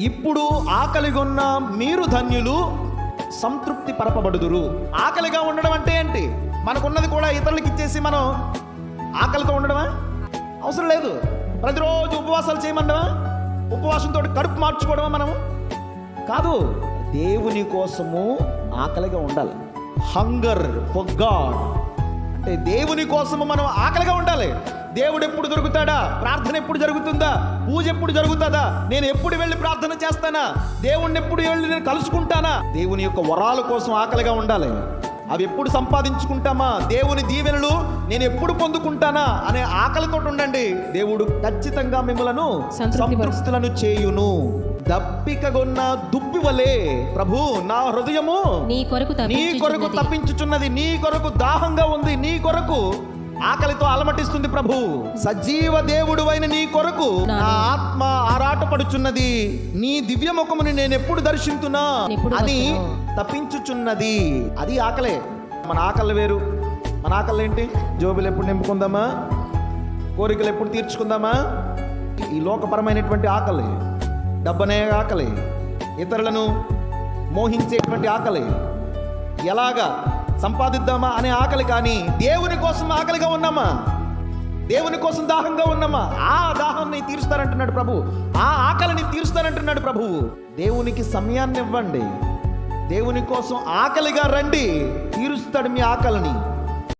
ఇప్పుడు ఆకలిగొన్న మీరు ధన్యులు, సంతృప్తి పరపబడుదురు. ఆకలిగా ఉండడం అంటే ఏంటి? మనకున్నది కూడా ఇతరులకు ఇచ్చేసి మనం ఆకలితో ఉండడమా? అవసరం లేదు. ప్రతిరోజు ఉపవాసాలు చేయమండమా? ఉపవాసంతో కడుపు మార్చుకోవడమా మనము? కాదు. దేవుని కోసము ఆకలిగా ఉండాలి. హంగర్ ఫర్ గాడ్ అంటే దేవుని కోసము మనం ఆకలిగా ఉండాలి. దేవుడు ఎప్పుడు దొరుకుతాడా? ప్రార్థన ఎప్పుడు జరుగుతుందా? పూజ ఎప్పుడు జరుగుతుందా? నేను ఎప్పుడు వెళ్ళి ప్రార్థన చేస్తానా? దేవుణ్ణి ఎప్పుడు వెళ్ళి నేను కలుసుకుంటానా? దేవుని యొక్క వరాల కోసం ఆకలిగా ఉండాలి. అవి ఎప్పుడు సంపాదించుకుంటామా? దేవుని దీవెనలు నేను ఎప్పుడు పొందుకుంటానా అనే ఆకలితో ఉండండి. దేవుడు ఖచ్చితంగా మిమ్మలను సంతృప్తులను చేయును. దప్పికగొన్న దుప్పి వలె ప్రభు నా హృదయము నీ కొరకు తప్పించుచున్నది. నీ కొరకు దాహంగా ఉంది. నీ కొరకు ఆకలితో అలమటిస్తుంది ప్రభు. సజీవ దేవుడు అయిన నీ కొరకు నా ఆత్మ ఆరాటపడుచున్నది. నీ దివ్య ముఖముని నేను ఎప్పుడు దర్శించునా అని తప్పించుచున్నది. అది ఆకలే. మన ఆకలి వేరు. మన ఆకలి ఏంటి? జోబులు ఎప్పుడు నింపుకుందామా? కోరికలు ఎప్పుడు తీర్చుకుందామా? ఈ లోకపరమైనటువంటి ఆకలి, డబ్బనే ఆకలి, ఇతరులను మోహించేటువంటి ఆకలి, ఎలాగా సంపాదిద్దామా అనే ఆకలి. కానీ దేవుని కోసం ఆకలిగా ఉన్నామా? దేవుని కోసం దాహంగా ఉన్నామా? ఆ దాహాన్ని తీరుస్తానంటున్నాడు ప్రభు. ఆ ఆకలిని తీరుస్తానంటున్నాడు ప్రభువు. దేవునికి సమయాన్ని ఇవ్వండి. దేవుని కోసం ఆకలిగా రండి, తీరుస్తాడు మీ ఆకలిని.